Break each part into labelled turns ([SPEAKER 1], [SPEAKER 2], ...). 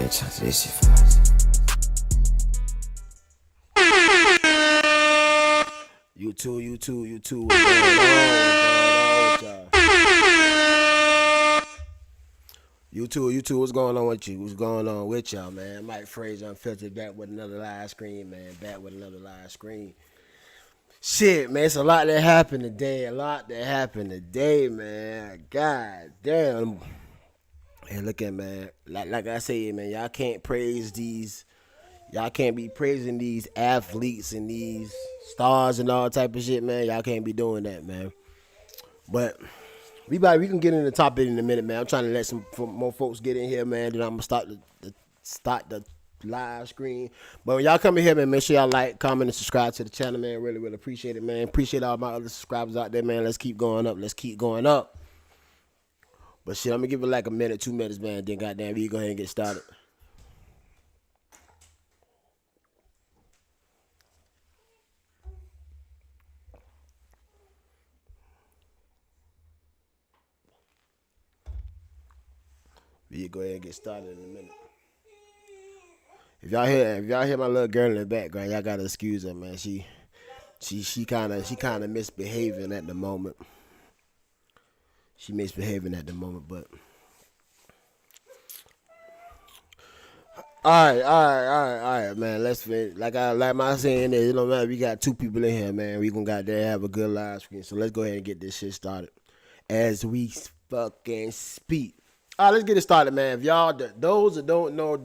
[SPEAKER 1] This shit fast. You too. What's going on? What's going on with y'all? You too. What's going on with you? What's going on with y'all, man? Mike Frazier Unfiltered back with another live screen, man. Back with another live screen. Shit, man, it's a lot that happened today. Man. God damn. Hey, look at, man. Like I say, man, y'all can't praise these. Y'all can't be praising these athletes and these stars and all type of shit, man. Y'all can't be doing that, man. But we can get into the topic in a minute, man. I'm trying to let some more folks get in here, man. Then I'm gonna start the live screen. But when y'all come in here, man, make sure y'all like, comment, and subscribe to the channel, man. Really, really appreciate it, man. Appreciate all my other subscribers out there, man. Let's keep going up. But shit, I'm gonna give it like a minute, 2 minutes, man. Then goddamn, we go ahead and get started. We go ahead and get started in a minute. If y'all hear my little girl in the background, y'all gotta excuse her, man. She kind of misbehaving at the moment. She misbehaving at the moment, but all right, man. Let's like my saying is, you know, man. We got 2 people in here, man. We gonna goddamn have a good live screen. So let's go ahead and get this shit started as we fucking speak. All right, let's get it started, man. If y'all, those that don't know.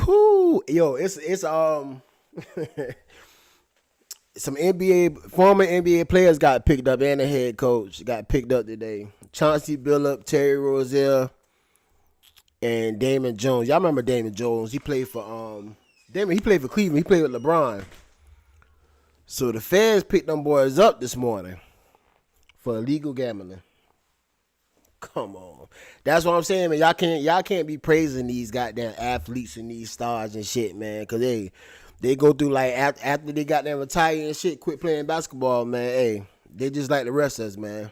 [SPEAKER 1] Whoo, yo, it's some former NBA players got picked up, and the head coach got picked up today. Chauncey Billups, Terry Rozier, and Damon Jones. Y'all remember Damon Jones? He played for he played for Cleveland. He played with LeBron. So the feds picked them boys up this morning for illegal gambling. Come on, that's what I'm saying, man. Y'all can't be praising these goddamn athletes and these stars and shit, man, because they go through like after they got them retired and shit, quit playing basketball, man. Hey, they just like the rest of us, man.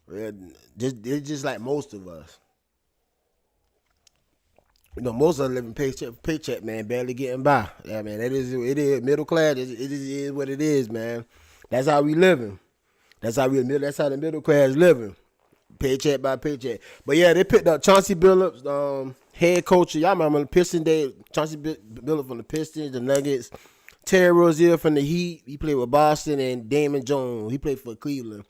[SPEAKER 1] They're just like most of us. You know, most of us living paycheck, paycheck, man, barely getting by. Yeah, man, it is middle class. It is what it is, man. That's how we living. That's how the middle class living. Paycheck by paycheck. But yeah, they picked up Chauncey Billups, head coach. Y'all remember the Pistons? Chauncey Billups from the Pistons, the Nuggets. Terry Rozier from the Heat. He played with Boston, and Damon Jones. He played for Cleveland.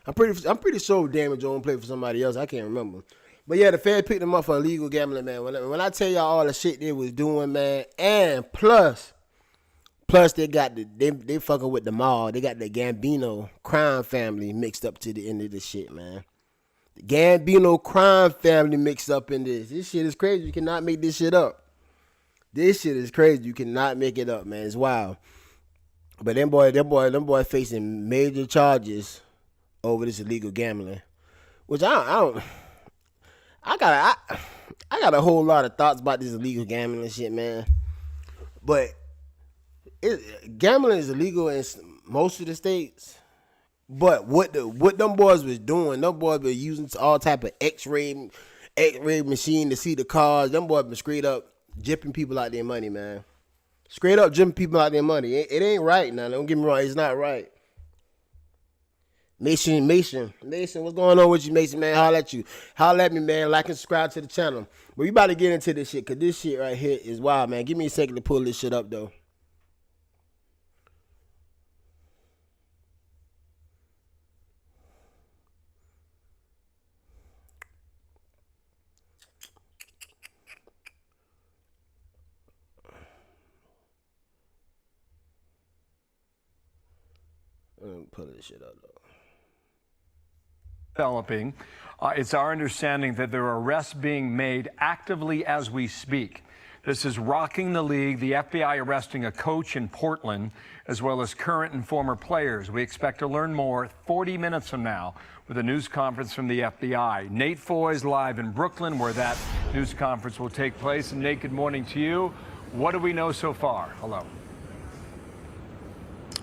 [SPEAKER 1] I'm pretty sure Damon Jones played for somebody else. I can't remember. But yeah, the Fed picked him up for illegal gambling, man. When I tell y'all all the shit they was doing, man, and plus they got they fucking with the mall. They got the Gambino crime family mixed up to the end of this shit, man. Gambino crime family mixed up in this. This shit is crazy. You cannot make this shit up. This shit is crazy. You cannot make it up, man. It's wild. But them boy facing major charges over this illegal gambling. Which I got a whole lot of thoughts about this illegal gambling shit, man. But gambling is illegal in most of the states. But what them boys was doing, them boys were using all type of X-ray machine to see the cars. Them boys been straight up jipping people out their money, man. Straight up jipping people out their money. It ain't right now. Don't get me wrong. It's not right. Mason, what's going on with you, Mason, man? Holla at me, man. Like and subscribe to the channel. But we about to get into this shit, because this shit right here is wild, man. Give me a second to pull this shit up, though. Pull this shit up, though.
[SPEAKER 2] Developing. It's our understanding that there are arrests being made actively as we speak. This is rocking the league. The FBI arresting a coach in Portland, as well as current and former players. We expect to learn more 40 minutes from now with a news conference from the FBI. Nate Foy's live in Brooklyn, where that news conference will take place. And Nate, good morning to you. What do we know so far? Hello.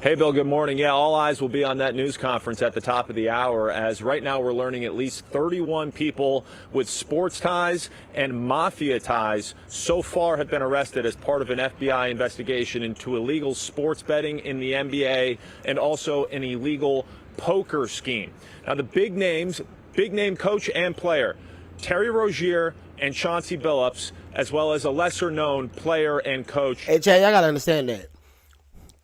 [SPEAKER 3] Hey, Bill, good morning. Yeah, all eyes will be on that news conference at the top of the hour, as right now we're learning at least 31 people with sports ties and mafia ties so far have been arrested as part of an FBI investigation into illegal sports betting in the NBA and also an illegal poker scheme. Now, the big names, big name coach and player, Terry Rozier and Chauncey Billups, as well as a lesser known player and coach.
[SPEAKER 1] Hey, Chad, y'all got to understand that.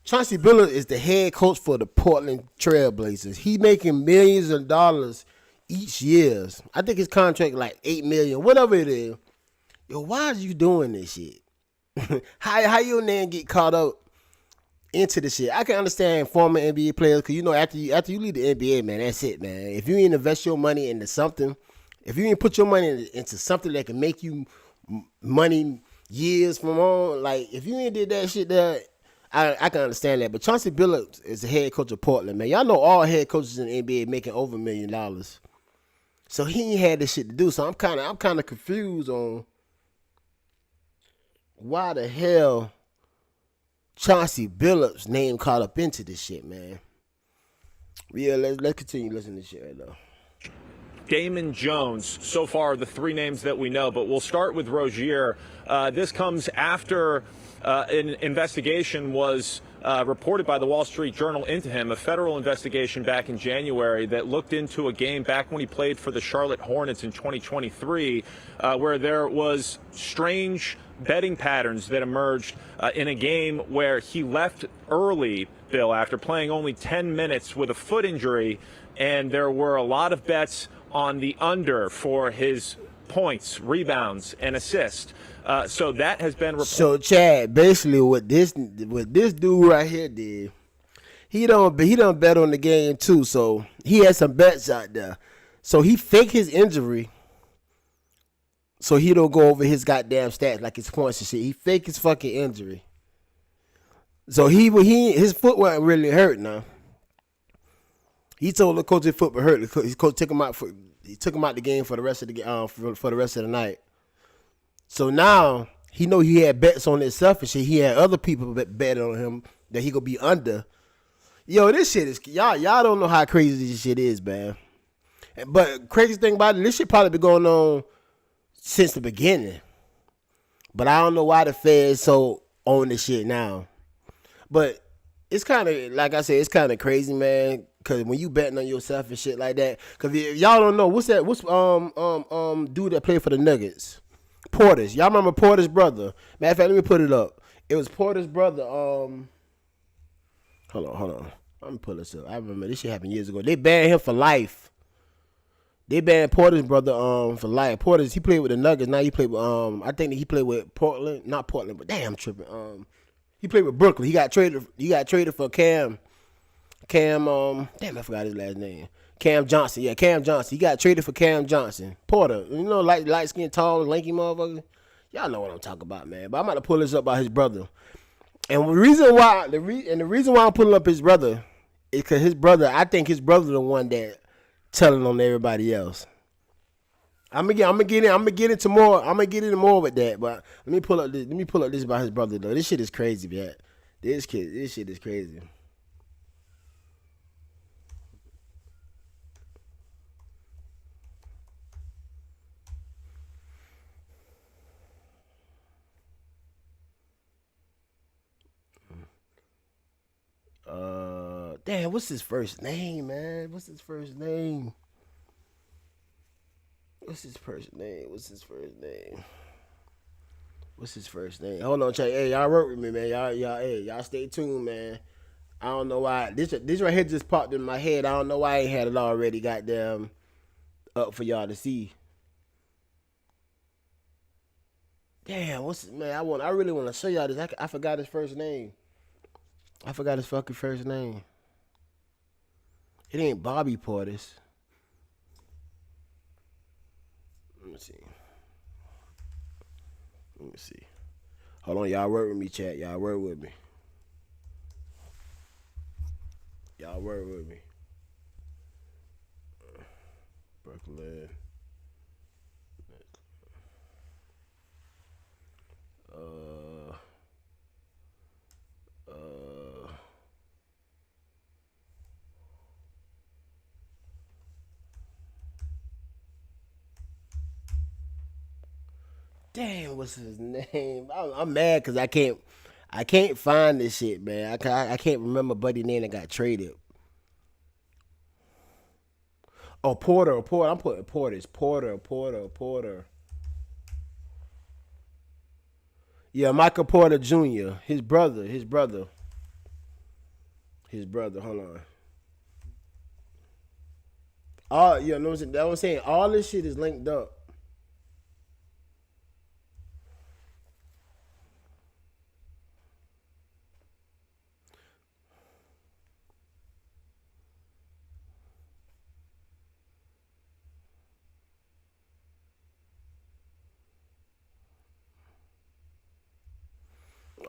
[SPEAKER 1] Chauncey Billups is the head coach for the Portland Trail Blazers. He making millions of dollars each year. I think his contract like $8 million, whatever it is. Yo, why are you doing this shit? how your name get caught up into the shit? I can understand former NBA players because you know after you leave the NBA, man, that's it, man. If you ain't invest your money into something, if you ain't put your money into something that can make you money years from on, like if you ain't did that shit there. I can understand that, but Chauncey Billups is the head coach of Portland, man. Y'all know all head coaches in the NBA making over $1 million, so he ain't had this shit to do. So I'm kind of confused on why the hell Chauncey Billups' name caught up into this shit, man. Yeah, let's continue listening to this shit right now.
[SPEAKER 3] Damon Jones, so far the three names that we know, but we'll start with Rozier. This comes after an investigation was reported by the Wall Street Journal into him, a federal investigation back in January that looked into a game back when he played for the Charlotte Hornets in 2023, where there was strange betting patterns that emerged in a game where he left early, Bill, after playing only 10 minutes with a foot injury, and there were a lot of bets on the under for his points, rebounds, and assists. So that has been reported.
[SPEAKER 1] So Chad, basically what this dude right here did, he done bet on the game too. So he had some bets out there. So he faked his injury, so he don't go over his goddamn stats like his points and shit. He faked his fucking injury. So his foot wasn't really hurt now. He told the coach his foot was hurt. His coach took him out the game for the rest of the for the rest of the night. So now he know he had bets on himself and shit. He had other people bet on him that he gonna be under. Yo, this shit is y'all don't know how crazy this shit is, man. But crazy thing about it, this shit probably been going on since the beginning. But I don't know why the feds so on this shit now. But it's kind of, like I said, it's kind of crazy, man. Cause when you betting on yourself and shit like that, cause y'all don't know what's dude that played for the Nuggets, Portis. Y'all remember Portis' brother? Matter of fact, let me put it up. It was Portis' brother. Hold on. Let me pull this up. I remember this shit happened years ago. They banned him for life. They banned Portis' brother for life. Portis, he played with the Nuggets. Now he played with I think that he played with Portland, not Portland, but damn, I'm tripping. He played with Brooklyn. He got traded for Cam, damn, I forgot his last name. Cam Johnson. Yeah, Cam Johnson. He got traded for Cam Johnson. Porter. You know, light skin, tall, lanky motherfucker. Y'all know what I'm talking about, man. But I'm about to pull this up about his brother. And the reason why I'm pulling up his brother is because I think his brother the one that telling on everybody else. I'm gonna get into more with that, but let me pull up this about his brother though. This shit is crazy, man. This shit is crazy. Damn, what's his first name, man? What's his first name? Hold on, check. Hey, y'all work with me, man. Y'all stay tuned, man. I don't know why this right here just popped in my head. I don't know why I ain't had it already goddamn up for y'all to see. Damn, I really want to show y'all this. I forgot his first name. I forgot his fucking first name. It ain't Bobby Portis. Let me see. Hold on, y'all work with me, chat. Y'all work with me. Brooklyn. Damn, what's his name? I'm mad because I can't find this shit, man. I can't remember Buddy name that got traded. Oh, Porter. I'm putting Porter's Porter. Yeah, Michael Porter Jr. His brother. Hold on. All you know what I'm saying. All this shit is linked up.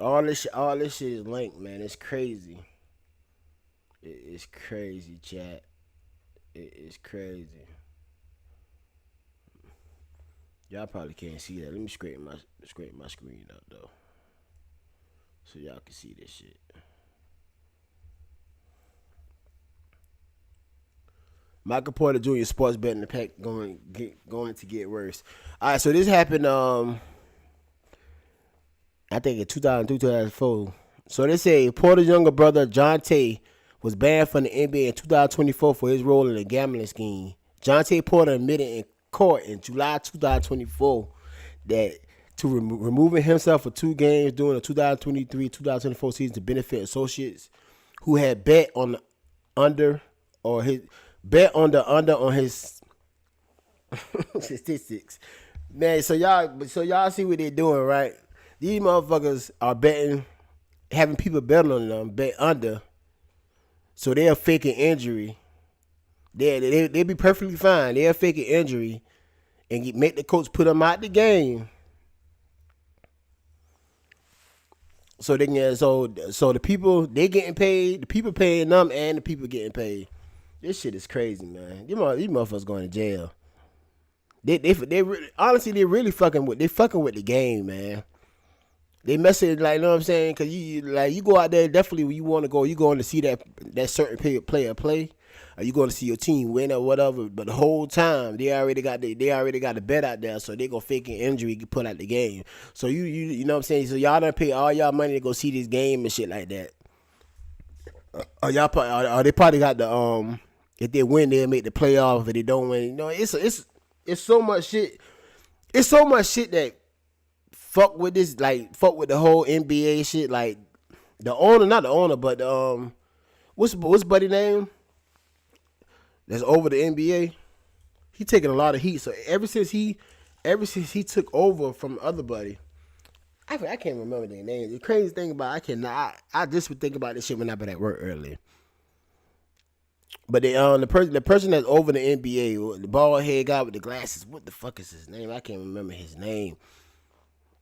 [SPEAKER 1] All this shit is linked, man. It's crazy. It's crazy, chat. It's crazy. Y'all probably can't see that. Let me scrape my screen up though, so y'all can see this shit. Michael Porter Jr. sports betting the pack going to get worse. All right, so this happened. I think in 2003, 2004. So they say Porter's younger brother John Tay was banned from the NBA in 2024 for his role in a gambling scheme. John Tay Porter admitted in court in July 2024 that to removing himself for 2 games during the 2023-2024 season to benefit associates who had bet on the under or his bet on the under on his statistics. Man, so y'all see what they're doing, right? These motherfuckers are betting, having people bet on them, bet under, so they're faking injury. They be perfectly fine. They're faking injury and make the coach put them out the game. So they can so the people they getting paid, the people paying them, and the people getting paid. This shit is crazy, man. These motherfuckers going to jail. They really, honestly they really fucking with the game, man. They mess it like, you know what I'm saying? Cause you go out there definitely when you want to go, you going to see that certain player play, or you going to see your team win or whatever. But the whole time they already got the bet out there, so they go fake an injury get put out the game. So you know what I'm saying? So y'all done pay all y'all money to go see this game and shit like that. Or they probably got the if they win they'll make the playoff. If they don't win, you know it's so much shit. It's so much shit that fuck with this, like fuck with the whole NBA shit. Like the owner, not the owner, but what's buddy name? That's over the NBA. He taking a lot of heat. So ever since he took over from other buddy, I can't remember their names. The crazy thing about I just would think about this shit when I've been at work early. But the person that's over the NBA, the bald head guy with the glasses, what the fuck is his name? I can't remember his name.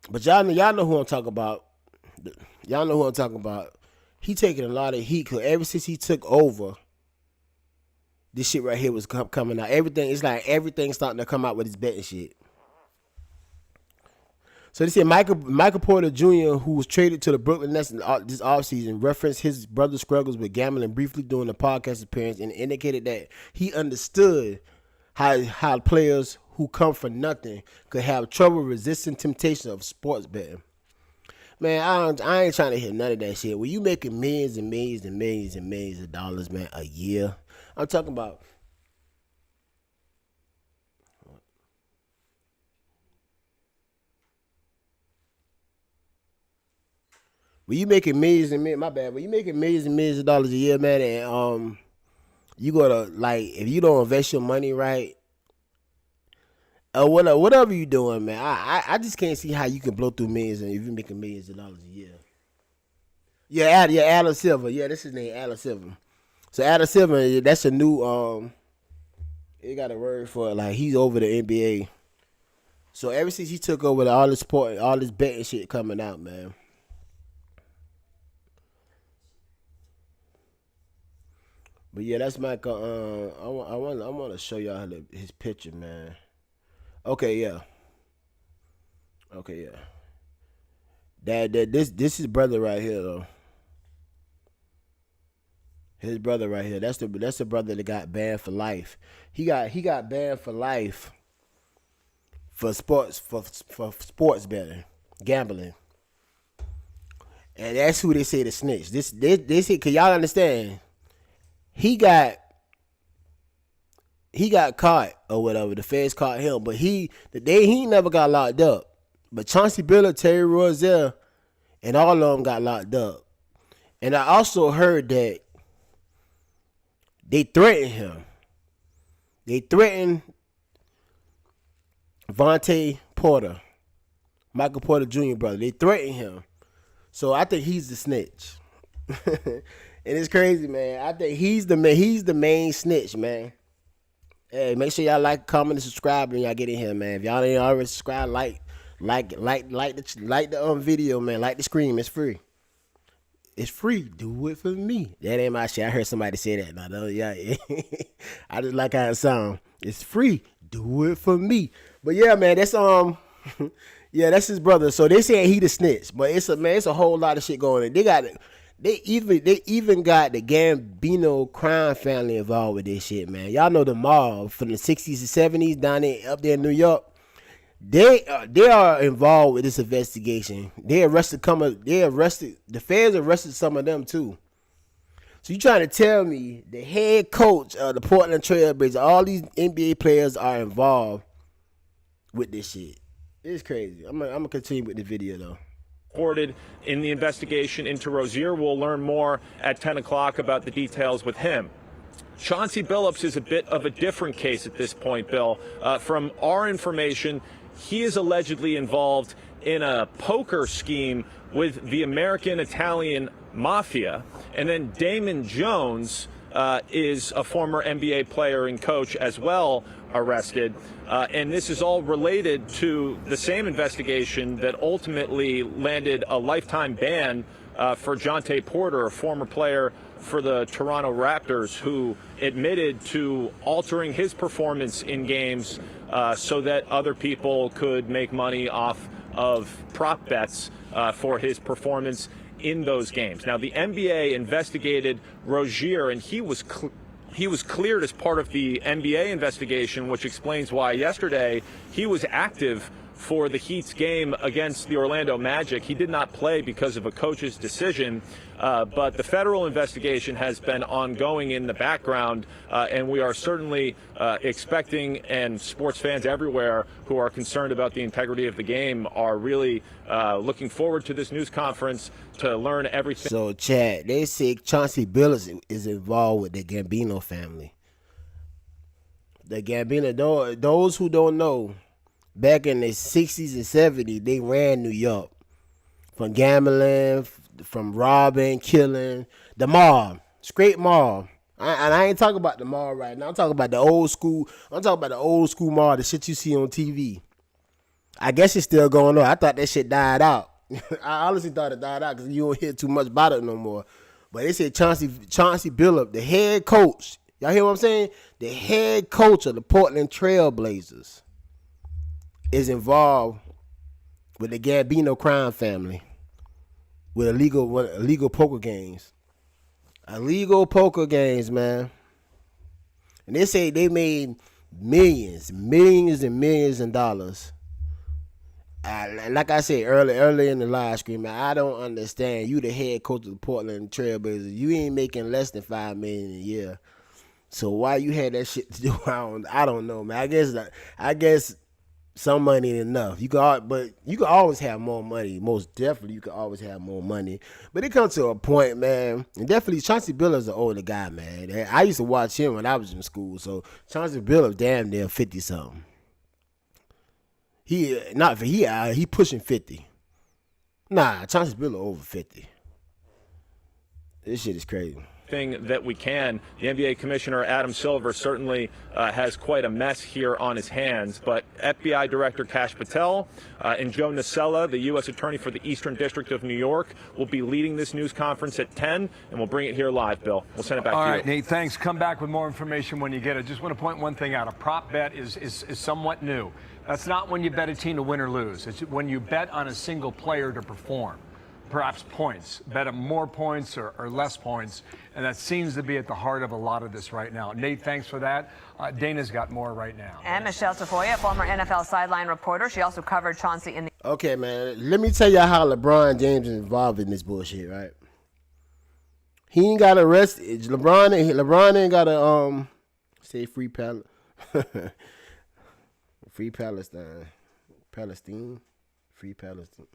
[SPEAKER 1] But y'all know who I'm talking about. Y'all know who I'm talking about. He taking a lot of heat because ever since he took over, this shit right here was coming out. It's like everything's starting to come out with his betting shit. So they said Michael Porter Jr., who was traded to the Brooklyn Nets this offseason, referenced his brother's struggles with gambling briefly during the podcast appearance and indicated that he understood how players who come for nothing could have trouble resisting temptation of sports betting. Man, I ain't trying to hear none of that shit. When you making millions and millions and millions and millions of dollars, man, a year, I'm talking about. When you making millions and millions, my bad. When you making millions and millions of dollars a year, man, and you gotta like if you don't invest your money right, whatever you doing, man, I just can't see how you can blow through millions and if you making millions of dollars a year. Yeah, Adam Silver. Yeah, that's his name, Adam Silver. So Adam Silver, that's a new he got a word for it. Like he's over the NBA. So ever since he took over all this sport, all this betting shit coming out, man. But yeah, that's Michael. I want to show y'all his picture, man. Okay, yeah. Okay, yeah. This is brother right here though. His brother right here. That's the brother that got banned for life. He got banned for life for sports betting, gambling. And that's who they say the snitch. They say, cause y'all understand, he got caught or whatever. The feds caught him, but he never got locked up. But Chauncey Billups, Terry Rozier, and all of them got locked up. And I also heard that they threatened him. They threatened Vontae Porter, Michael Porter Jr. brother. They threatened him. So I think he's the snitch. And it's crazy, man. I think he's the main snitch, man. Hey, make sure y'all like, comment, and subscribe when y'all get in here, man. If y'all ain't already subscribed, like the video, man. Like the screen. It's free. It's free. Do it for me. That ain't my shit. I heard somebody say that. No, yeah. I just like how it sound. It's free. Do it for me. But yeah, man, that's yeah, that's his brother. So they saying he the snitch, but it's a whole lot of shit going on. They even got the Gambino crime family involved with this shit, man. Y'all know the mob from the 60s and 70s down there up there in New York. They are involved with this investigation. The feds arrested some of them too. So you trying to tell me the head coach of the Portland Trail Blazers, all these NBA players are involved with this shit? It's crazy. I'm gonna continue with the video though.
[SPEAKER 3] Reported in the investigation into Rozier. We'll learn more at 10 o'clock about the details with him. Chauncey Billups is a bit of a different case at this point, Bill. From our information, he is allegedly involved in a poker scheme with the American-Italian mafia. And then Damon Jones is a former NBA player and coach as well, arrested. And this is all related to the same investigation that ultimately landed a lifetime ban for Jontay Porter, a former player for the Toronto Raptors, who admitted to altering his performance in games so that other people could make money off of prop bets for his performance in those games. Now, the NBA investigated Rozier, and he was cleared as part of the NBA investigation, which explains why yesterday he was active for the Heat's game against the Orlando Magic. He did not play because of a coach's decision, but the federal investigation has been ongoing in the background, and we are certainly expecting, and sports fans everywhere who are concerned about the integrity of the game are really looking forward to this news conference to learn everything.
[SPEAKER 1] So, Chad, they say Chauncey Billups is involved with the Gambino family. The Gambino, those who don't know, back in the 60s and 70s, they ran New York. From gambling, from robbing, killing. The mob. Straight mob. And I ain't talking about the mob right now. I'm talking about the old school. I'm talking about the old school mob, the shit you see on TV. I guess it's still going on. I thought that shit died out. I honestly thought it died out because you don't hear too much about it no more. But they said Chauncey Billups, the head coach. Y'all hear what I'm saying? The head coach of the Portland Trail Blazers is involved with the Gambino crime family with illegal poker games. Illegal poker games, man. And they say they made millions and millions of dollars. Like I said earlier in the live stream, man, I don't understand. You the head coach of the Portland Trail Blazers. You ain't making less than $5 million a year. So why you had that shit to do? I don't know, man. I guess some money ain't enough. But you can always have more money. Most definitely, you can always have more money. But it comes to a point, man. And definitely, Chauncey Billups is an older guy, man. I used to watch him when I was in school. So Chauncey Billups, damn near 50 something. He pushing 50. Nah, Chauncey Billups over 50. This shit is crazy.
[SPEAKER 3] That we can. The NBA Commissioner Adam Silver certainly has quite a mess here on his hands, but FBI Director Kash Patel and Joe Nacella, the U.S. Attorney for the Eastern District of New York, will be leading this news conference at 10, and we'll bring it here live, Bill. We'll send it back to you.
[SPEAKER 2] All right, Nate, thanks. Come back with more information when you get it. Just want to point one thing out. A prop bet is somewhat new. That's not when you bet a team to win or lose. It's when you bet on a single player to perform. perhaps points, bet him more points or less points. And that seems to be at the heart of a lot of this right now. Nate, thanks for that. Dana's got more right now.
[SPEAKER 4] And Michelle Tafoya, former NFL sideline reporter. She also covered Chauncey in the...
[SPEAKER 1] Okay, man. Let me tell y'all how LeBron James is involved in this bullshit, right? He ain't got arrested. LeBron ain't got to say free free Palestine. Free Palestine.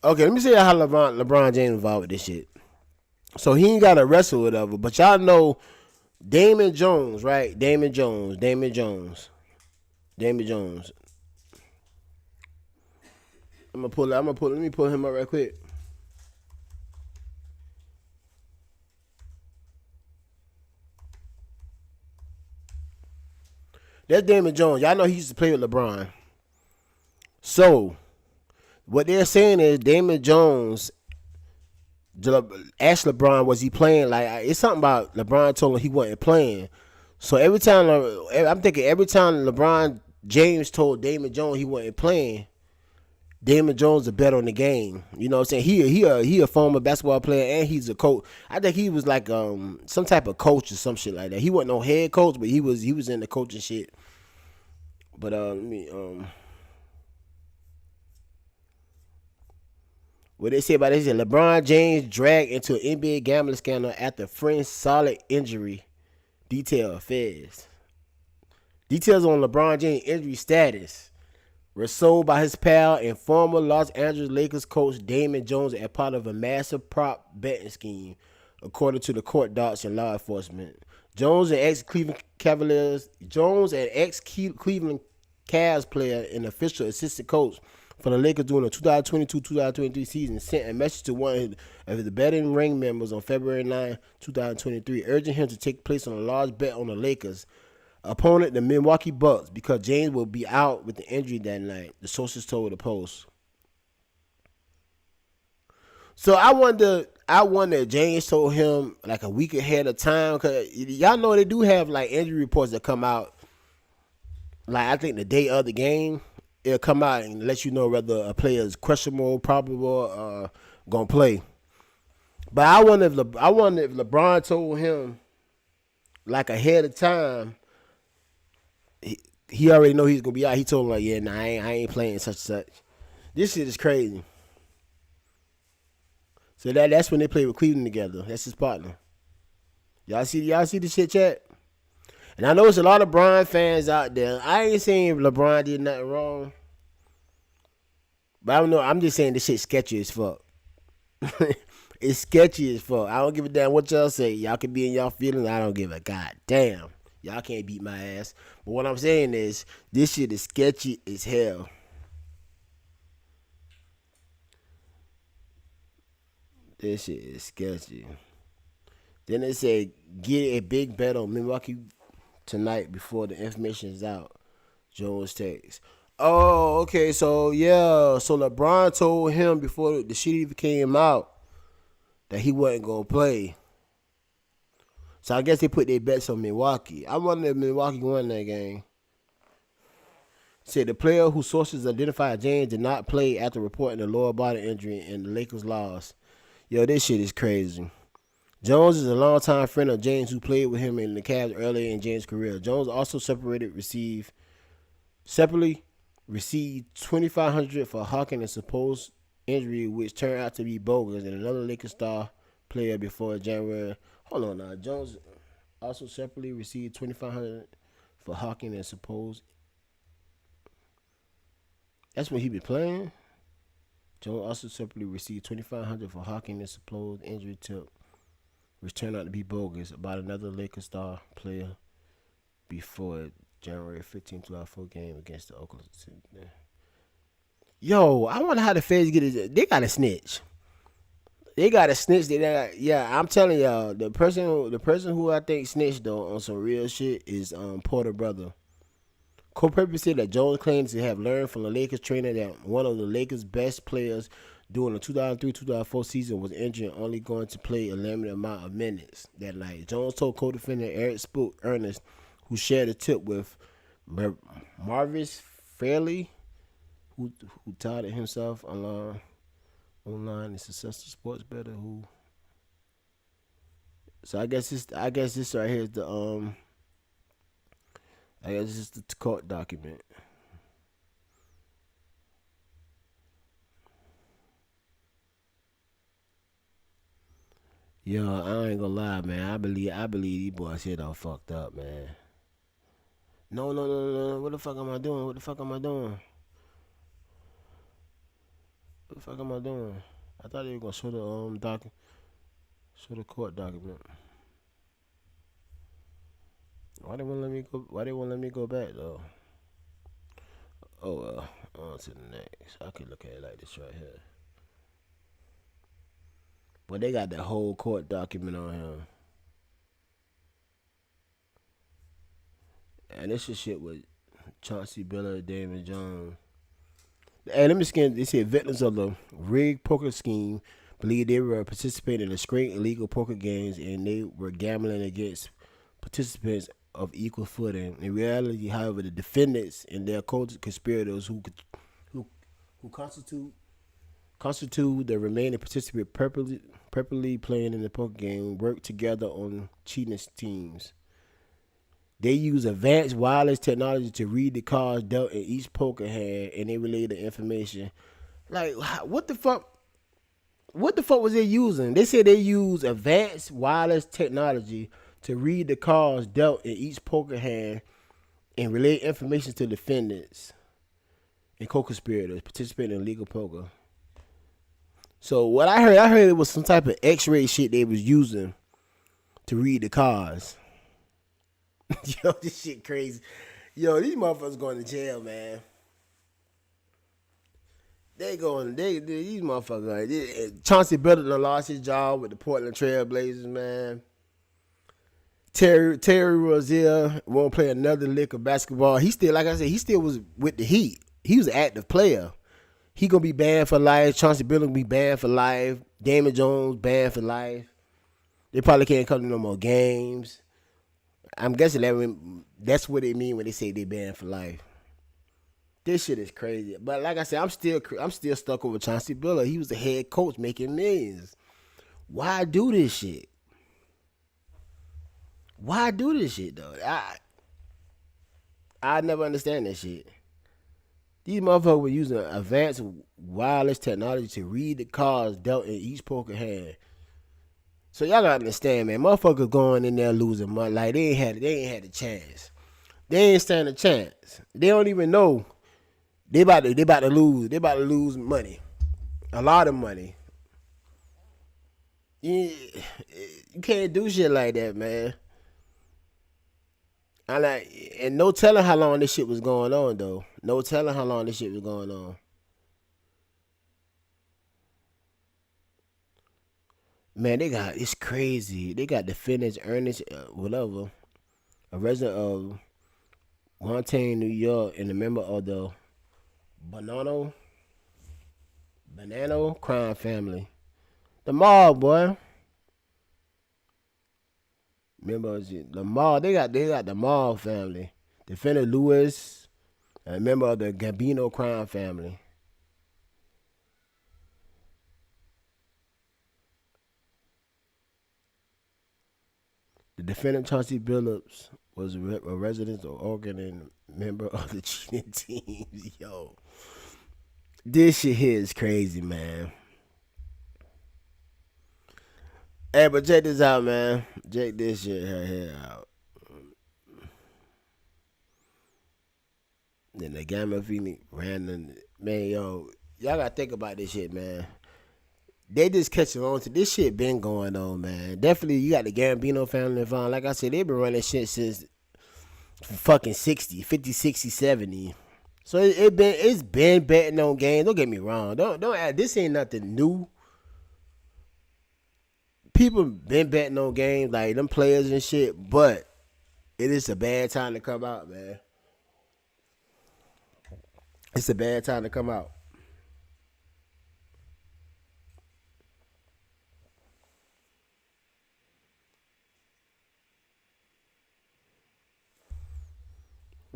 [SPEAKER 1] Okay, let me see how LeBron James involved with this shit. So he ain't got arrested or whatever, but y'all know Damon Jones, right? Damon Jones. Let me pull him up right quick. That's Damon Jones. Y'all know he used to play with LeBron. So, what they're saying is Damon Jones asked LeBron, was he playing? Like, it's something about LeBron told him he wasn't playing. So every time LeBron James told Damon Jones he wasn't playing, Damon Jones a bet on the game. You know what I'm saying? He a former basketball player and he's a coach. I think he was like some type of coach or some shit like that. He wasn't no head coach, but he was in the coaching shit. But what they say about this is LeBron James dragged into an NBA gambling scandal after friend solid injury. Details on LeBron James' injury status were sold by his pal and former Los Angeles Lakers coach Damon Jones as part of a massive prop betting scheme, according to the court docs and law enforcement. Jones and ex-Cleveland Cavs player and official assistant coach for the Lakers during the 2022-2023 season sent a message to one of the betting ring members on February 9, 2023, urging him to take place on a large bet on the Lakers opponent, the Milwaukee Bucks, because James will be out with the injury that night, the sources told the Post. So I wonder if James told him like a week ahead of time, because y'all know they do have like injury reports that come out, like I think the day of the game, it'll come out and let you know whether a player is questionable, probable, or gonna play. But I wonder if LeBron told him like ahead of time. He already know he's gonna be out. He told him like, yeah, nah, I ain't playing such and such. This shit is crazy. So that's when they play with Cleveland together. That's his partner. Y'all see the shit, chat? And I know there's a lot of Bron fans out there. I ain't saying LeBron did nothing wrong. But I don't know. I'm just saying this shit sketchy as fuck. It's sketchy as fuck. I don't give a damn what y'all say. Y'all can be in y'all feelings. I don't give a goddamn. Y'all can't beat my ass. But what I'm saying is, this shit is sketchy as hell. This shit is sketchy. Then they say, get a big bet on Milwaukee tonight before the information is out. Jones text. Oh, okay. So, yeah. So, LeBron told him before the shit even came out that he wasn't going to play. So, I guess they put their bets on Milwaukee. I wonder if Milwaukee won that game. Said the player whose sources identified James did not play after reporting a lower body injury and the Lakers lost. Yo, this shit is crazy. Jones is a longtime friend of James who played with him in the Cavs earlier in James' career. Jones also separately received $2,500 for Hawking a supposed injury, which turned out to be bogus, and another Lakers star player before January. Hold on now. Jones also separately received $2,500 for Hawking a supposed. That's when he been playing. Jones also separately received $2,500 for Hawking a supposed injury tip, which turned out to be bogus, about another Lakers star player before January 15, 2004 game against the Oklahoma City. Yo, I wonder how the feds get it. They got to snitch. Yeah, I'm telling y'all, the person who I think snitched though on some real shit is Porter brother. Culpepper said that Jones claims to have learned from the Lakers trainer that one of the Lakers' best players during the 2003-2004 season was injured and only going to play a limited amount of minutes that night. Jones told co-defendant Eric Spook Ernest, who shared a tip with Marvis Fairley, who touted himself along online and successful sports bettor who. So I guess this right here is the I guess this is the court document. Yo, I ain't gonna lie, man. I believe these boys here done fucked up, man. No, no, no, no, no. What the fuck am I doing? What the fuck am I doing? What the fuck am I doing? I thought they were gonna show the show the court document. Why they won't let me go? Why they won't let me go back though? Oh well, on to the next. I could look at it like this right here. But they got the whole court document on him. And this is shit with Chauncey Billups, Damon Jones. Hey, let me scan. They said victims of the rigged poker scheme believe they were participating in a string illegal poker games and they were gambling against participants of equal footing. In reality, however, the defendants and their co-conspirators who constitute the remaining participants purposely playing in the poker game work together on cheating teams. They use advanced wireless technology to read the cards dealt in each poker hand, and they relay the information. Like, what the fuck? What the fuck was they using? They said they use advanced wireless technology to read the cards dealt in each poker hand and relay information to defendants and co-conspirators participating in legal poker. So what I heard it was some type of X-ray shit they was using to read the cards. Yo, this shit crazy. Yo, these motherfuckers going to jail, man. These motherfuckers. Chauncey Billups done lost his job with the Portland Trail Blazers, man. Terry Rozier won't play another lick of basketball. He still, like I said, he still was with the Heat. He was an active player. He gonna be banned for life. Chauncey Billups gonna be banned for life. Damon Jones banned for life. They probably can't come to no more games. I'm guessing that's what they mean when they say they banned for life. This shit is crazy. But like I said, I'm still stuck with Chauncey Billups. He was the head coach making millions. Why do this shit? Why do this shit though? I never understand that shit. These motherfuckers were using advanced wireless technology to read the cards dealt in each poker hand. So y'all gotta understand, man. Motherfuckers going in there losing money. Like they ain't had a chance. They ain't stand a chance. They don't even know they about to lose. They about to lose money, a lot of money. You can't do shit like that, man. And no telling how long this shit was going on though. No telling how long this shit was going on. Man, it's crazy. They got defendants Ernest, whatever, a resident of Montaigne, New York, and a member of the Bonanno crime family. The mob, boy. Remember the mob? They got the mob family. Defendant Lewis, a member of the Gambino crime family. The defendant Chauncey Billups was a resident of Oregon and member of the cheating team. Yo, this shit here is crazy, man. Hey, but check this out, man. Check this shit here out. Then the Gamma Phoenix ran man, yo, y'all gotta think about this shit, man. They just catching on to this shit been going on, man. Definitely, you got the Gambino family involved. Like I said, they been running shit since fucking 50, 60, 70. So it's been betting on games. Don't get me wrong. Don't add, this ain't nothing new. People been betting on games like them players and shit, but it is a bad time to come out, man. It's a bad time to come out.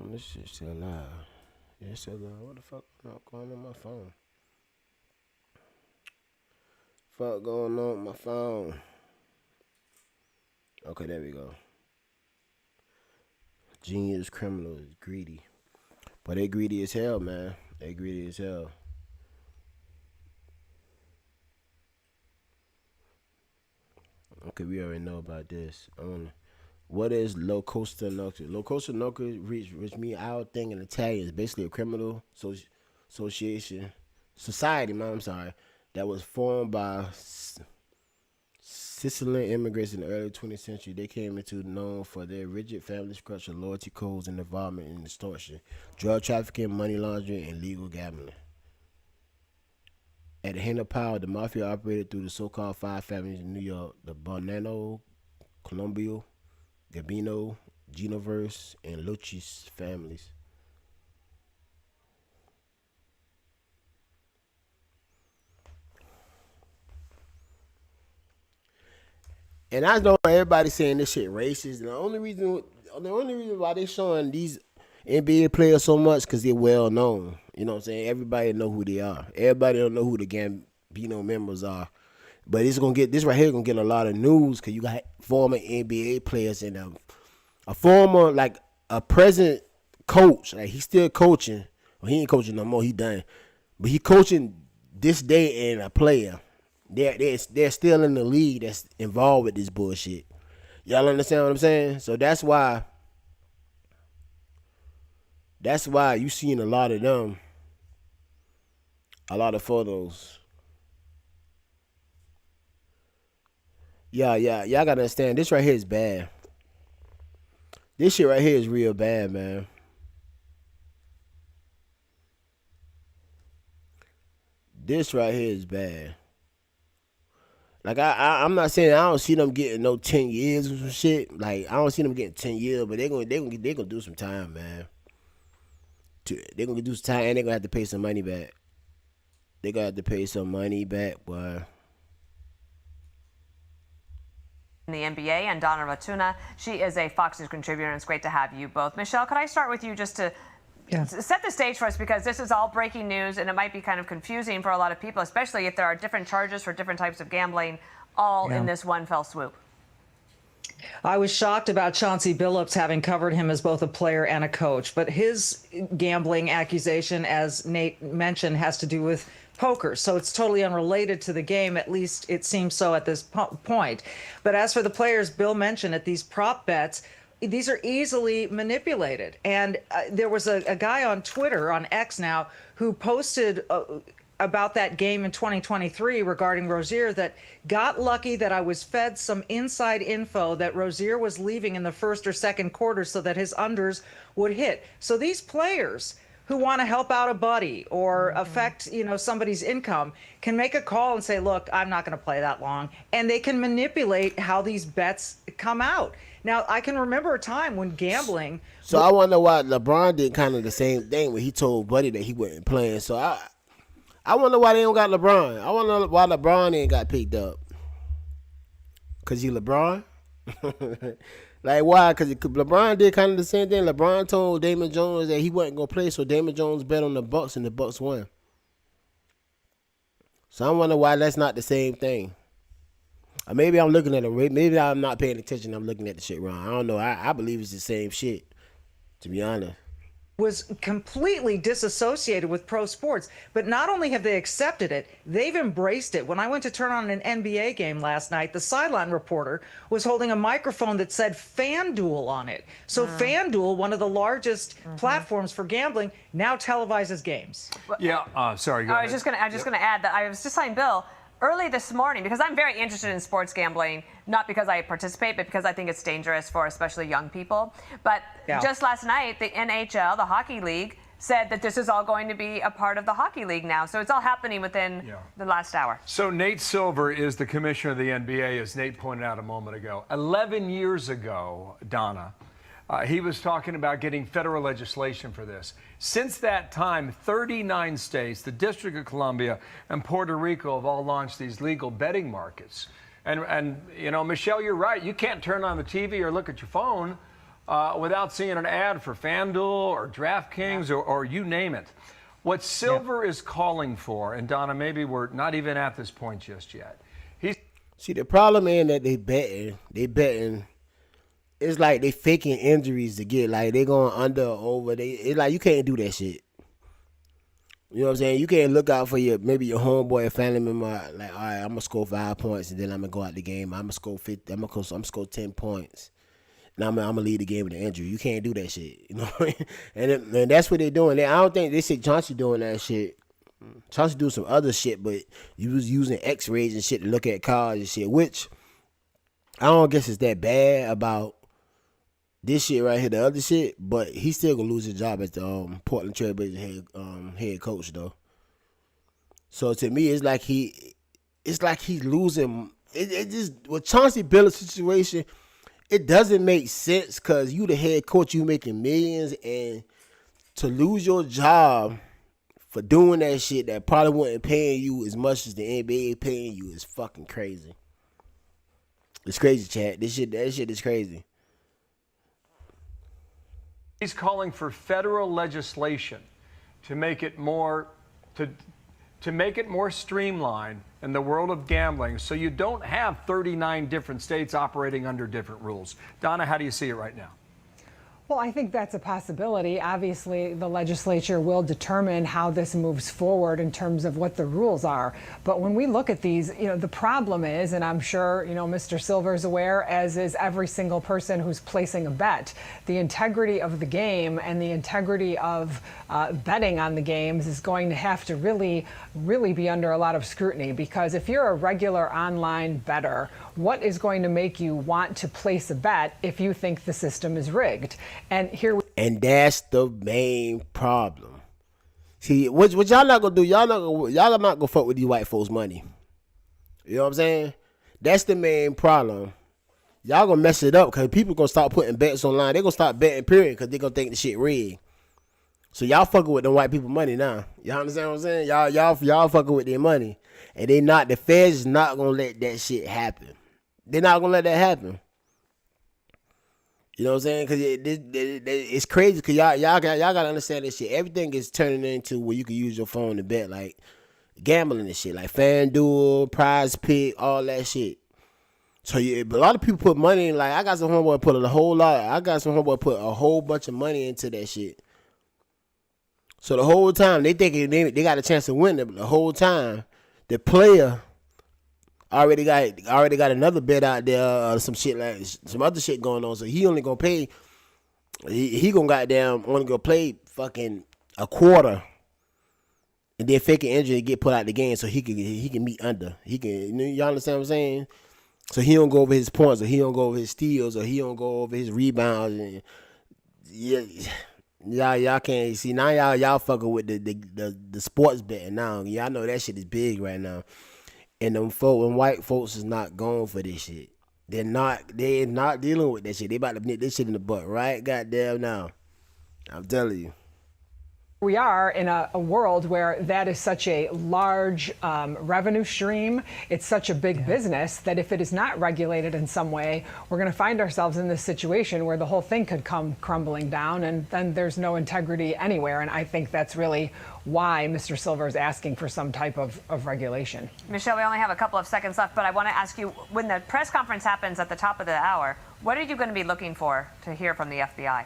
[SPEAKER 1] This shit still live. Yeah, it's still live. What the fuck is not going on my phone? Fuck going on with my phone? Okay, there we go. Genius criminals, greedy. But they greedy as hell, man. They greedy as hell. Okay, we already know about this. What is locosta noctis? Locosta noctis, which means our thing in Italian, is basically a criminal association, society, man, I'm sorry, that was formed by Sicilian immigrants in the early 20th century. They came into known for their rigid family structure, loyalty codes, and involvement in extortion, drug trafficking, money laundering, and legal gambling. At the hand of power, the mafia operated through the so-called five families in New York: the Bonanno, Colombio, Gambino, Genoverse, and Lucci's families. And I know everybody saying this shit racist. And the only reason why they showing these NBA players so much because they're well known. You know what I'm saying? Everybody know who they are. Everybody don't know who the Gambino members are. But this right here gonna get a lot of news because you got former NBA players and a former, like a present coach. Like he's still coaching. Well, he ain't coaching no more. He done. But he coaching this day and a player. They're still in the league that's involved with this bullshit. Y'all understand what I'm saying? So that's why you seen a lot of them, a lot of photos. Y'all gotta understand, this right here is bad. This shit right here is real bad, man. This right here is bad. Like I'm not saying I don't see them getting no 10 years or some shit. Like I don't see them getting 10 years, but they gonna do some time, man. They gonna do some time, and they gonna have to pay some money back. They gonna have to pay some money back, boy.
[SPEAKER 4] In the NBA, and Donna Ratuna. She is a Fox News contributor, and it's great to have you both. Michelle, could I start with you just to set the stage for us, because this is all breaking news, and it might be kind of confusing for a lot of people, especially if there are different charges for different types of gambling, all in this one fell swoop.
[SPEAKER 5] I was shocked about Chauncey Billups having covered him as both a player and a coach, but his gambling accusation, as Nate mentioned, has to do with poker, so it's totally unrelated to the game. At least it seems so at this point. But as for the players Bill mentioned, at these prop bets, these are easily manipulated. And there was a guy on Twitter, on X now, who posted about that game in 2023 regarding Rozier, that got lucky that I was fed some inside info that Rozier was leaving in the first or second quarter so that his unders would hit. So these players who want to help out a buddy or affect, somebody's income can make a call and say, look, I'm not going to play that long. And they can manipulate how these bets come out. Now, I can remember a time when gambling.
[SPEAKER 1] So I wonder why LeBron did kind of the same thing when he told Buddy that he wasn't playing. So I wonder why they don't got LeBron. I wonder why LeBron ain't got picked up. Because he LeBron? Like, why? Because LeBron did kind of the same thing. LeBron told Damon Jones that he wasn't going to play, so Damon Jones bet on the Bucks, and the Bucks won. So I wonder why that's not the same thing. Or maybe I'm looking at it. Maybe I'm not paying attention. I'm looking at the shit wrong. I don't know. I believe it's the same shit, to be honest.
[SPEAKER 5] Was completely disassociated with pro sports. But not only have they accepted it, they've embraced it. When I went to turn on an NBA game last night, the sideline reporter was holding a microphone that said FanDuel on it. So FanDuel, one of the largest platforms for gambling, now televises games.
[SPEAKER 2] Sorry, go ahead.
[SPEAKER 4] I was just gonna add that I was just saying, Bill, early this morning, because I'm very interested in sports gambling, not because I participate, but because I think it's dangerous for especially young people. But just last night, the NHL, the Hockey League, said that this is all going to be a part of the Hockey League now. So it's all happening within the last hour.
[SPEAKER 2] So Nate Silver is the commissioner of the NBA, as Nate pointed out a moment ago. 11 years ago, Donna, he was talking about getting federal legislation for this. Since that time, 39 states, the District of Columbia, and Puerto Rico have all launched these legal betting markets. And Michelle, you're right. You can't turn on the TV or look at your phone without seeing an ad for FanDuel or DraftKings or you name it. What Silver is calling for, and Donna, maybe we're not even at this point just yet,
[SPEAKER 1] See, the problem ain't that they betting. They betting. It's like they faking injuries to get, like, they going under or over. It's like you can't do that shit. You know what I'm saying? You can't look out for maybe your homeboy or family member. Like, all right, I'm gonna score 5 points and then I'm gonna go out the game. I'm gonna score 50. I'm gonna score 10 points. Now I'm gonna lead the game with an injury. You can't do that shit. You know what I mean? And that's what they're doing. I don't think they say Chauncey doing that shit. Chauncey do some other shit, but you was using X-rays and shit to look at cars and shit, which I don't guess it's that bad about this shit right here, the other shit, but he's still gonna lose his job as the Portland Trailblazers head coach though. So to me, it's like he's losing. It just with Chauncey Billups' situation, it doesn't make sense because you the head coach, you making millions, and to lose your job for doing that shit that probably wasn't paying you as much as the NBA paying you is fucking crazy. It's crazy, Chad. That shit is crazy.
[SPEAKER 2] He's calling for federal legislation to make it more to make it more streamlined in the world of gambling, so you don't have 39 different states operating under different rules. Donna, how do you see it right now?
[SPEAKER 6] Well, I think that's a possibility. Obviously, the legislature will determine how this moves forward in terms of what the rules are. But when we look at these, the problem is, and I'm sure, Mr. Silver's aware, as is every single person who's placing a bet, the integrity of the game and the integrity of betting on the games is going to have to really, really be under a lot of scrutiny. Because if you're a regular online bettor, what is going to make you want to place a bet if you think the system is rigged? And
[SPEAKER 1] that's the main problem. See, what y'all not gonna do? Y'all not gonna fuck with these white folks' money. You know what I'm saying? That's the main problem. Y'all gonna mess it up because people gonna start putting bets online. They gonna start betting, period, because they gonna think the shit rigged. So y'all fucking with them white people money now. Y'all understand what I'm saying? Y'all fucking with their money, and the feds is not gonna let that shit happen. They're not gonna let that happen. You know what I'm saying? Because it's crazy. Because y'all gotta understand this shit. Everything is turning into where you can use your phone to bet, like gambling and shit, like FanDuel, Prize Pick, all that shit. So a lot of people put money in. Like I got some homeboy put a whole bunch of money into that shit. So the whole time they thinking they got a chance to win it, but the whole time the player already got another bet out there, some shit like some other shit going on. So he only gonna pay. He gonna goddamn only gonna play fucking a quarter, and then fake an injury to get put out the game so he can meet under. He can, y'all understand what I'm saying? So he don't go over his points, or he don't go over his steals, or he don't go over his rebounds. And y'all can't see now. Y'all fucking with the sports betting now. Y'all know that shit is big right now. And white folks is not going for this shit. They're not dealing with that shit. They about to nip this shit in the butt right goddamn now. I'm telling you.
[SPEAKER 6] We are in a world where that is such a large revenue stream. It's such a big business that if it is not regulated in some way, we're going to find ourselves in this situation where the whole thing could come crumbling down, and then there's no integrity anywhere. And I think that's really why Mr. Silver is asking for some type of regulation.
[SPEAKER 4] Michelle, we only have a couple of seconds left, but I want to ask you, when the press conference happens at the top of the hour, what are you going to be looking for to hear from the FBI?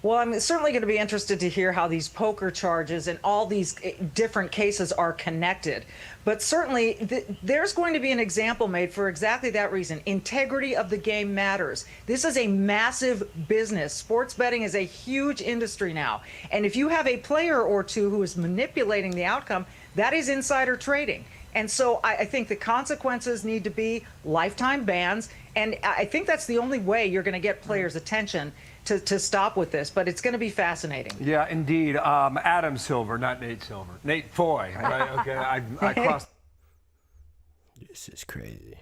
[SPEAKER 5] Well, I'm certainly going to be interested to hear how these poker charges and all these different cases are connected. But certainly there's going to be an example made for exactly that reason. Integrity of the game matters. This is a massive business. Sports betting is a huge industry now. And if you have a player or two who is manipulating the outcome, that is insider trading. And so I think the consequences need to be lifetime bans. And I think that's the only way you're going to get players' attention to stop with this, but it's going to be fascinating.
[SPEAKER 2] Yeah, indeed. Adam Silver, not Nate Silver. Nate Foy. Right? Okay, I crossed.
[SPEAKER 1] This is crazy.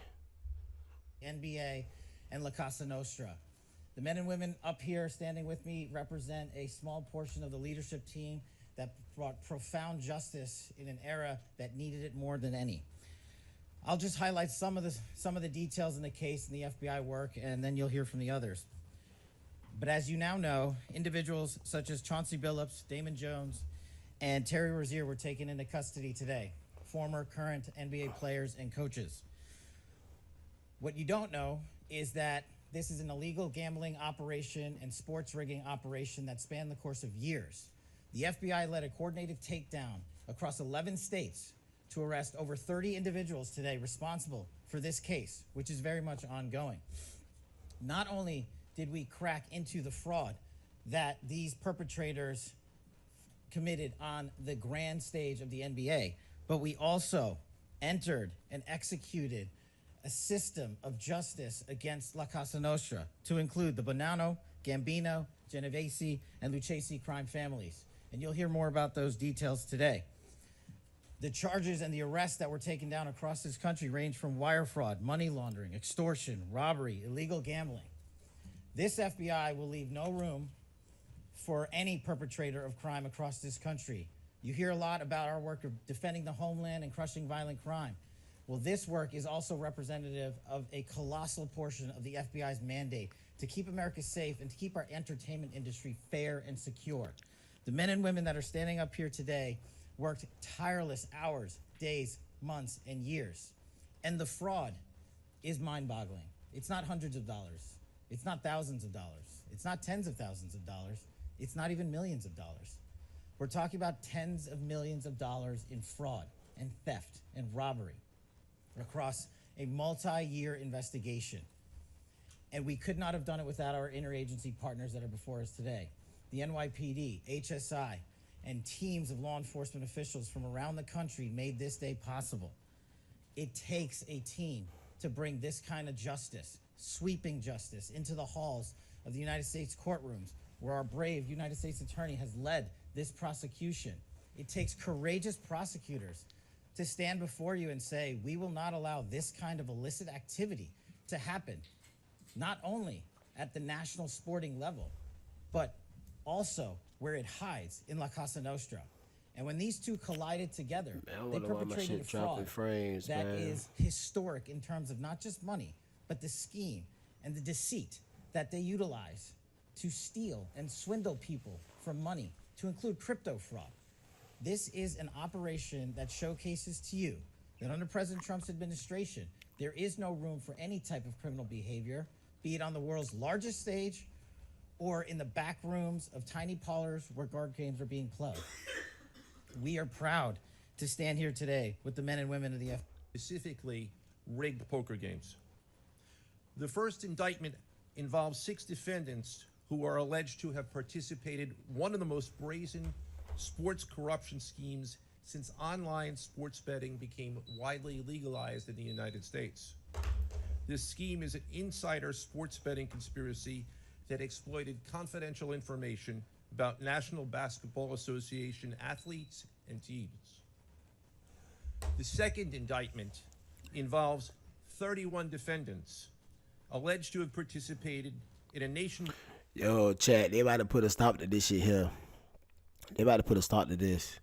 [SPEAKER 7] NBA and La Casa Nostra. The men and women up here standing with me represent a small portion of the leadership team that brought profound justice in an era that needed it more than any. I'll just highlight some of the details in the case and the FBI work, and then you'll hear from the others. But as you now know, individuals such as Chauncey Billups, Damon Jones, and Terry Rozier were taken into custody today, former, current NBA players and coaches. What you don't know is that this is an illegal gambling operation and sports rigging operation that spanned the course of years. The FBI led a coordinated takedown across 11 states to arrest over 30 individuals today responsible for this case, which is very much ongoing. Not only did we crack into the fraud that these perpetrators committed on the grand stage of the NBA, but we also entered and executed a system of justice against La Casa Nostra to include the Bonanno, Gambino, Genovese, and Lucchese crime families. And you'll hear more about those details today. The charges and the arrests that were taken down across this country range from wire fraud, money laundering, extortion, robbery, illegal gambling. This FBI will leave no room for any perpetrator of crime across this country. You hear a lot about our work of defending the homeland and crushing violent crime. Well, this work is also representative of a colossal portion of the FBI's mandate to keep America safe and to keep our entertainment industry fair and secure. The men and women that are standing up here today worked tireless hours, days, months, and years. And the fraud is mind-boggling. It's not hundreds of dollars. It's not thousands of dollars. It's not tens of thousands of dollars. It's not even millions of dollars. We're talking about tens of millions of dollars in fraud and theft and robbery across a multi-year investigation. And we could not have done it without our interagency partners that are before us today. The NYPD, HSI, and teams of law enforcement officials from around the country made this day possible. It takes a team to bring this kind of justice, sweeping justice, into the halls of the United States courtrooms, where our brave United States attorney has led this prosecution. It takes courageous prosecutors to stand before you and say, we will not allow this kind of illicit activity to happen, not only at the national sporting level, but also where it hides in La Casa Nostra. And when these two collided together, they perpetrated a fraud that is historic in terms of not just money, but the scheme and the deceit that they utilize to steal and swindle people for money, to include crypto fraud. This is an operation that showcases to you that under President Trump's administration, there is no room for any type of criminal behavior, be it on the world's largest stage or in the back rooms of tiny parlors where card games are being played. We are proud to stand here today with the men and women of the FBI.
[SPEAKER 8] Specifically, rigged poker games. The first indictment involves 6 defendants who are alleged to have participated in one of the most brazen sports corruption schemes since online sports betting became widely legalized in the United States. This scheme is an insider sports betting conspiracy that exploited confidential information about National Basketball Association athletes and teams. The second indictment involves 31 defendants alleged to have participated in a nation.
[SPEAKER 1] Yo, chat, they about to put a stop to this shit here. They about to put a stop to this.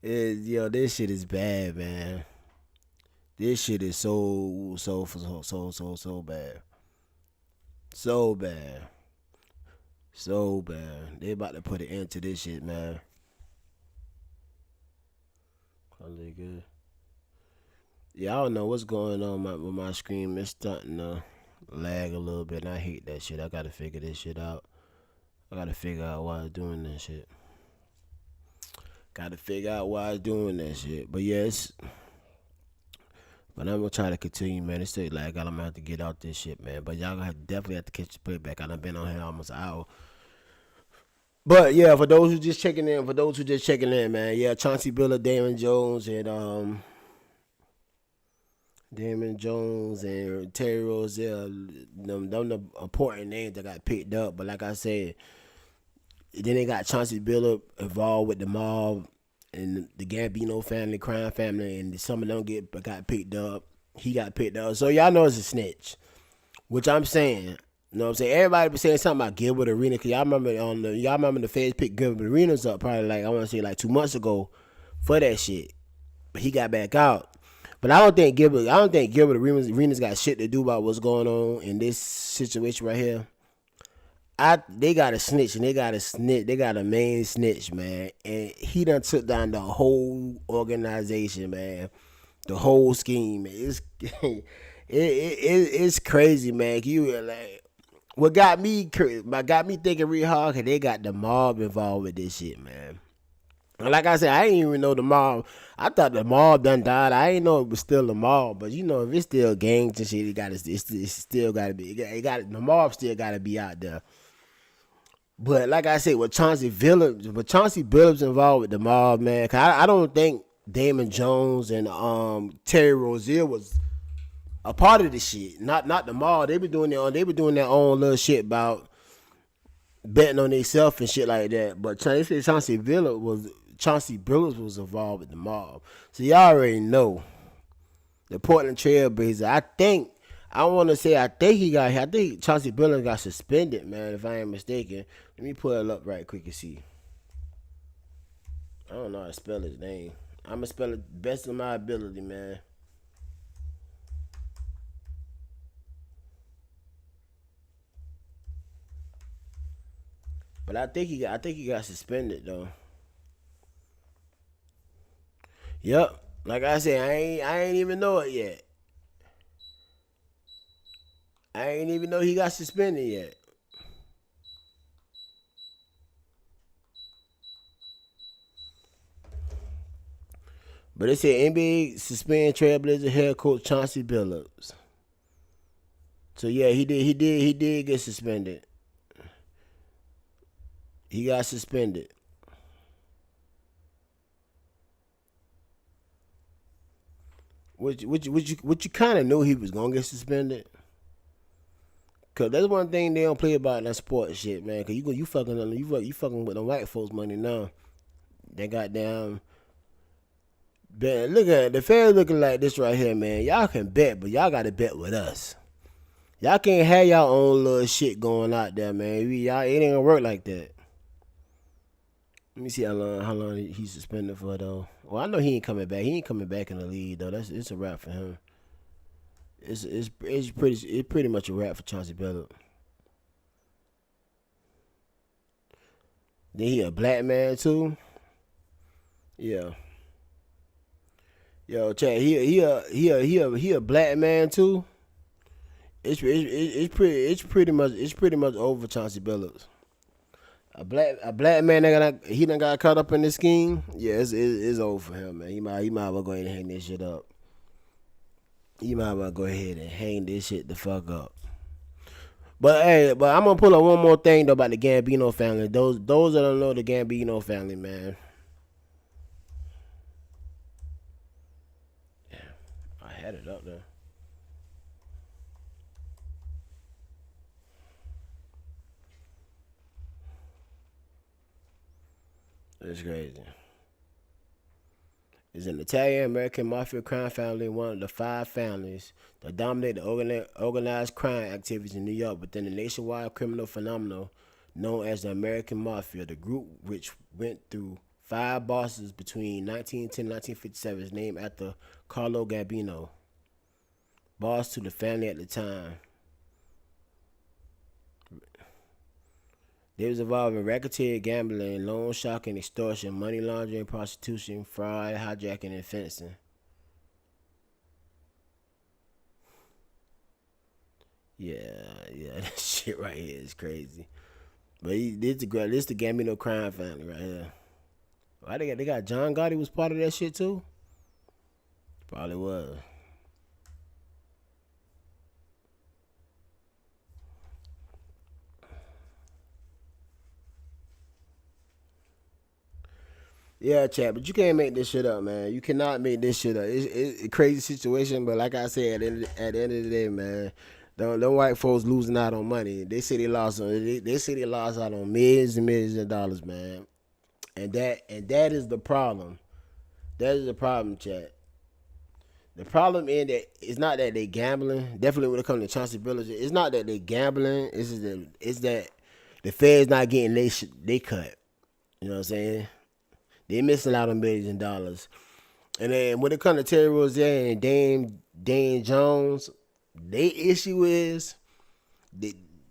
[SPEAKER 1] Yo, this shit is bad, man. This shit is so bad. So bad. So bad. They about to put an end to this shit, man. Probably good. Yeah, I don't know what's going on with my screen. It's starting to lag a little bit, and I hate that shit. I gotta figure this shit out. I gotta figure out why it's doing that shit. Gotta figure out why it's doing that shit. But yes, but I'm gonna try to continue, man. It's still like I'm gonna have to get out this shit, man. But y'all gonna definitely have to catch the playback. I done been on here almost an hour. But yeah, for those who just checking in, man. Yeah, Chauncey Billups, Damon Jones, and Terry Rozier, them the important names that got picked up. But like I said, then they got Chauncey Billups involved with the mob and the Gambino family, crime family, and some of them got picked up. He got picked up. So y'all know it's a snitch, which I'm saying. You know what I'm saying? Everybody be saying something about Gilbert Arenas, because y'all remember the feds picked Gilbert Arenas up probably like, I want to say like 2 months ago for that shit. But he got back out. But I don't think Gilbert Arenas got shit to do about what's going on in this situation right here. They got a snitch, and they got a main snitch, man. And he done took down the whole organization, man. The whole scheme, man. It's crazy, man. You like what got me thinking real hard, cause they got the mob involved with this shit, man. And like I said, I didn't even know the mob. I thought the mob done died. I didn't know it was still the mob. But you know, if it's still gangs and shit, it's still got to be. The mob still got to be out there. But like I said, with Chauncey Billups involved with the mob, man. Cause I don't think Damon Jones and Terry Rozier was a part of this shit. Not the mob. They were doing their own little shit about betting on themselves and shit like that. But Chauncey Billups was involved with the mob. So y'all already know the Portland Trailblazer. I think Chauncey Billups got suspended, man, if I ain't mistaken. Let me pull it up right quick and see. I don't know how to spell his name. I'm going to spell it best of my ability, man. But I think he got suspended though. Yep. Like I said, I ain't even know it yet. I ain't even know he got suspended yet. But it said NBA suspend Trailblazer head coach Chauncey Billups. So yeah, he did get suspended. He got suspended. What you kind of knew he was gonna get suspended. Cause that's one thing they don't play about in that sports shit, man. Cause you fucking with the white folks money now. They goddamn bet. Look at it. The fans looking like this right here, man. Y'all can bet, but y'all gotta bet with us. Y'all can't have y'all own little shit going out there, man. It ain't gonna work like that. Let me see how long he's suspended for though. Well, I know he ain't coming back. He ain't coming back in the league though. It's a wrap for him. It's pretty much a wrap for Chauncey Billups. Then he a black man too. Yeah. Yo, Chad, he a black man too. It's pretty much over Chauncey Billups. A black man he done got caught up in this scheme. Yeah, it's over for him, man. He might as well go ahead and hang this shit up. You might as well go ahead and hang this shit the fuck up. But I'm gonna pull up one more thing though about the Gambino family. Those that don't know the Gambino family, man. Yeah, I had it up there. It's crazy. Is an Italian-American mafia crime family, one of the 5 families that dominate the organized crime activities in New York within the nationwide criminal phenomenon known as the American Mafia. The group, which went through 5 bosses between 1910 and 1957, is named after Carlo Gambino, boss to the family at the time. They was involved in racketeering, gambling, loan sharking, extortion, money laundering, prostitution, fraud, hijacking, and fencing. Yeah, that shit right here is crazy. But this the Gambino crime family right here. Why they got John Gotti was part of that shit too? Probably was. Yeah, chat, but you can't make this shit up, man. You cannot make this shit up. It's a crazy situation, but like I said, at the end of the day, man, them white folks losing out on money. They say they lost out on millions and millions of dollars, man. And that is the problem. That is the problem, chat. The problem is that it's not that they gambling. Definitely when it comes to Chauncey Billups, it's not that they gambling. It's that the Fed's not getting they cut. You know what I'm saying? They missing out on millions of dollars. And then when it comes to Terry Rozier and Dane Jones, their issue is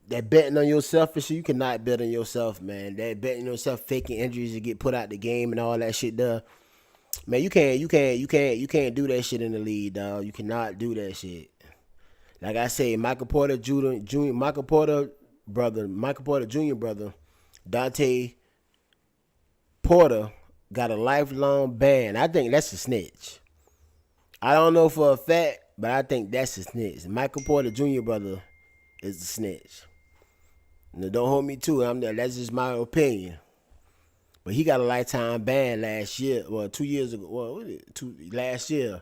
[SPEAKER 1] that betting on yourself and shit. You cannot bet on yourself, man. That betting on yourself, faking injuries to get put out the game and all that shit there. Man, you can't do that shit in the league, dog. You cannot do that shit. Like I say, Michael Porter Jr. brother, Dante Porter got a lifelong ban. I think that's a snitch. I don't know for a fact, but I think that's a snitch. Michael Porter Jr. brother is a snitch. Now, don't hold me to it. That's just my opinion. But he got a lifetime ban last year. Well, 2 years ago. Well, what is it? Last year.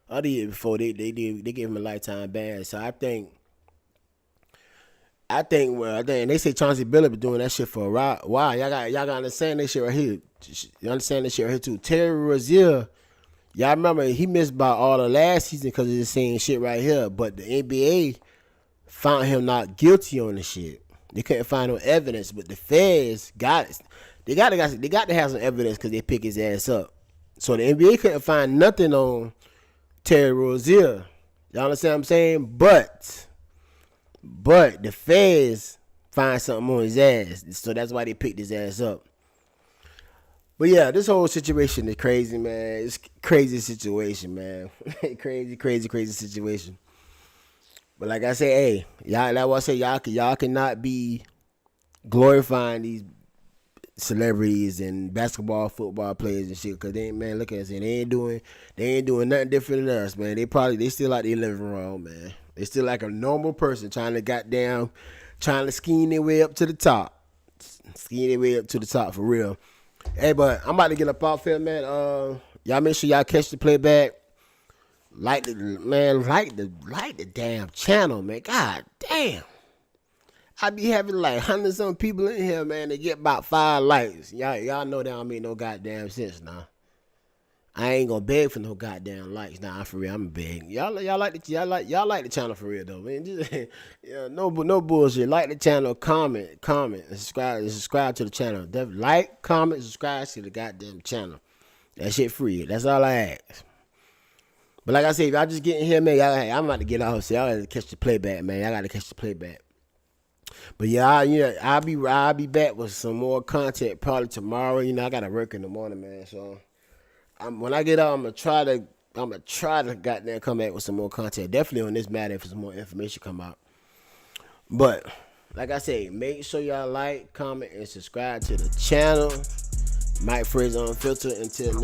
[SPEAKER 1] Other year before they gave him a lifetime ban. So I think they say Chauncey Billups been doing that shit for a while. Y'all got to understand this shit right here. You understand this shit right here too. Terry Rozier, y'all remember he missed by all of last season because of the same shit right here. But the NBA found him not guilty on the shit. They couldn't find no evidence, but the feds got it. They got to have some evidence because they pick his ass up. So the NBA couldn't find nothing on Terry Rozier. Y'all understand what I'm saying? But the feds find something on his ass. So that's why they picked his ass up. But yeah, this whole situation is crazy, man. It's a crazy situation, man. crazy situation. But like I say, hey, y'all, like I say, y'all cannot be glorifying these celebrities and basketball, football players and shit, cause they ain't, man, look at us, they ain't doing nothing different than us, man. They still out there living wrong, man. They still like a normal person trying to scheme their way up to the top. For real. Hey, but I'm about to get up off here, man. Y'all make sure y'all catch the playback. Like the damn channel, man. God damn. I be having like 100-some people in here, man. They get about 5 likes. Y'all know that don't make no goddamn sense now. I ain't gonna beg for no goddamn likes. Nah, for real, I'm beg. Y'all like the channel for real though, man. Just, yeah, no bullshit. Like the channel, comment, and subscribe to the channel. Like, comment, subscribe to the goddamn channel. That shit free. That's all I ask. But like I said, if y'all just get in here, man, I'm about to get out. So y'all gotta catch the playback, man. Y'all gotta catch the playback. But yeah, I'll be back with some more content probably tomorrow. I gotta work in the morning, man. So when I get out, I'm gonna try to goddamn come back with some more content. Definitely on this matter if some more information come out. But like I say, make sure y'all like, comment, and subscribe to the channel. Mike Fraser Unfiltered. Until next.